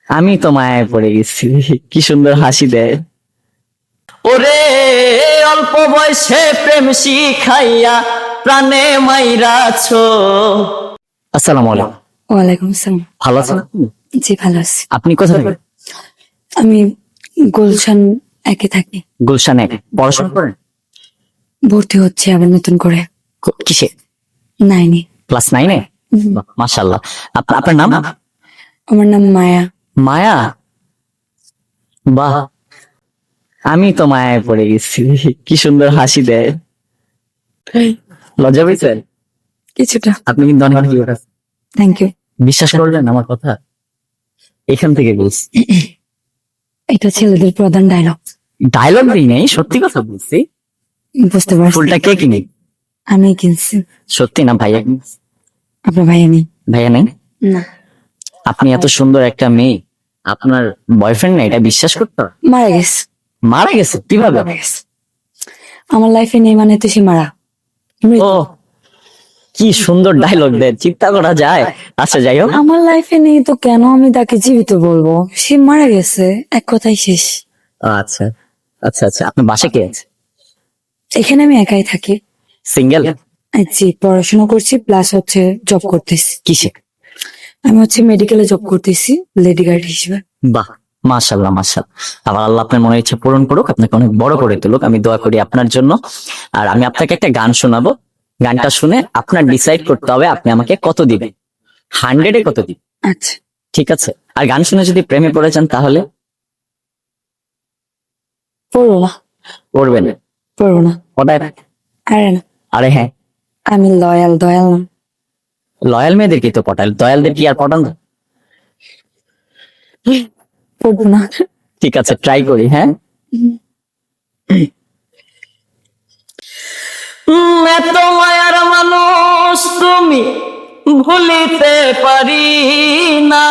আমি তো মায়ায় পড়ে গেছি। কি সুন্দর হাসি দেয়। ওরে অল্প বয়সে প্রেম শিখাইয়া প্রাণে মাইরাছো। আসসালামু আলাইকুম। ওয়ালাইকুম আসসালাম। ভালো আছেন আপনি? জি ভালো আছি। আপনি কোথায় থাকেন? আমি গুলশান একে থাকি। গুলশানে। পড়াশোনা করেন? ভর্তি হচ্ছে আবার নতুন করে। কিসে? নাইনি। ক্লাস 9-এ? মাশাআল্লাহ। আপনার নাম? আমার নাম মায়া। মায়া। বাহ, আমি তো মায়ায় পড়ে গেছি। কি সুন্দর হাসি দেয়। লজ্জা পেয়েছেন? কিছুটা। আপনি কিন্তু অনেক কিউট আছেন। Thank you. বিশ্বাস করলেন আমার কথা? এখান থেকে বলছি। এটা ছেলেদের প্রধান ডায়লগ। ডায়লগ দিই নাই, সত্যি কথা বলছি। বুঝতে পারছি। ফুলটা কে কিনে? আমি কিনছি। সত্যি না ভাইয়া কিনছে? আপনার ভাইয়া নেই? ভাইয়া নেই? না। আপনি এত সুন্দর একটা মেয়ে, আপনার বয়ফ্রেন্ড না, এটা বিশ্বাস করতে হয়? মারা গেছে। মারা গেছে? কিভাবে? মারা গেছে। আমার লাইফে নেই মানে তো সে মারা। ও, কি সুন্দর ডায়লগ দেয়, চিন্তা করা যায়। আচ্ছা যাই হোক। আমার লাইফে নেই তো কেন আমি তাকে জীবিত বলবো? সে মারা গেছে, এক কথাই শেষ। আচ্ছা আচ্ছা আচ্ছা, আপনার বাসা কে আছে? এখানে আমি একাই থাকি। সিঙ্গেল? জি, পড়াশোনা করছি প্লাস হচ্ছে জব করতেছি। কিসে? আমি হচ্ছে মেডিকেলে জব করতেছি লেডি গার্ড হিসেবে। বাহ, মাশাআল্লাহ মাশাআল্লাহ। আবার আল্লাহ আপনার মনের ইচ্ছা পূরণ করুক, আপনাকে অনেক বড় করে তুলুক, আমি দোয়া করি আপনার জন্য। আর আমি আপনাকে একটা গান শোনাবো, গানটা শুনে আপনার ডিসাইড করতে হবে আপনি আমাকে কত দিবেন। 100-এ কত দিবেন? আচ্ছা। ঠিক আছে? আর গান শুনে যদি প্রেমে পড়ে যান তাহলে? পড়বো না। পড়বেন? পড়বো না। ওটাই। আরে না, আরে হ্যাঁ, আমি লয়াল দয়াল না। লয়াল মেয়েদের কি তো পটাল, দয়ালদের কি আর পটান? পড়বো না। ঠিক আছে, ট্রাই করি। হ্যাঁ, এত মায়ার মানুষ তুমি, ভুলিতে পারি না।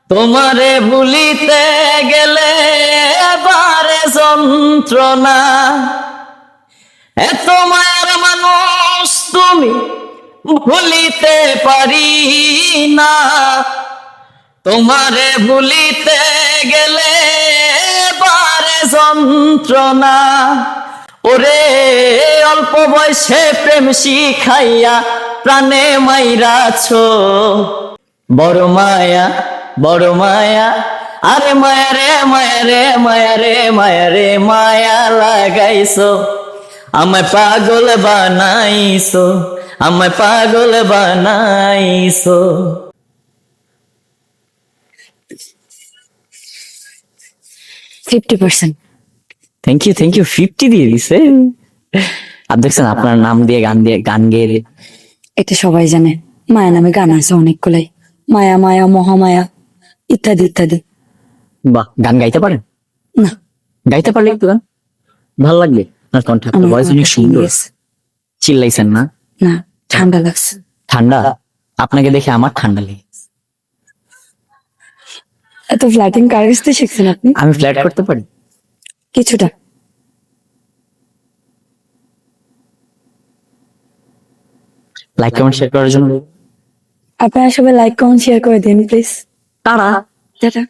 তোমারে ভুলিতে গেলে এবারে যন্ত্রণা। এত মায়ার মানুষ তুমি, ভুলিতে পারি না। তোমারে ভুলিতে গেলে এবারে যন্ত্রণা। ওরে অল্প বয়সে প্রেম শিখাইয়া প্রাণে মাইরাছো। বড় মায়া বড় মায়া, আরে মায়া রে মায়া রে মায়া রে মায়া রে, মায়া লাগাইছো, আমায় পাগল বানাইছো, আমায় পাগল বানাইছো। 50%। Thank you thank you. 50 দিয়ে দিছে। আর দেখছেন আপনার নাম দিয়ে গান গেয়ে। এটা সবাই জানে। মায়া নামে গান আছে অনেকগুলাই, মায়া মায়া মহামায়া ইত্যাদি ইত্যাদি। বাহ, গান গাইতে পারেন? না। গাইতে পারলে একটু গান ভালো লাগবে। আপনার কণ্ঠ, আপনার আমার ভয়েস অনেক কণ্ঠ সুন্দর। ভেঙে গেছে। চিল্লাইছেন না? না, ঠান্ডা লাগছে। ঠান্ডা? আপনাকে দেখে আমার ঠান্ডা লেগে গেছে। এত ফ্ল্যাটিং কার কাছ থেকে শিখছেন আপনি? আমি ফ্ল্যাট করতে পারি কিছুটা। লাইক কমেন্ট শেয়ার করার জন্য। আপনারা সবাই লাইক কমেন্ট শেয়ার করে দিন প্লিজ। তারা টাটা।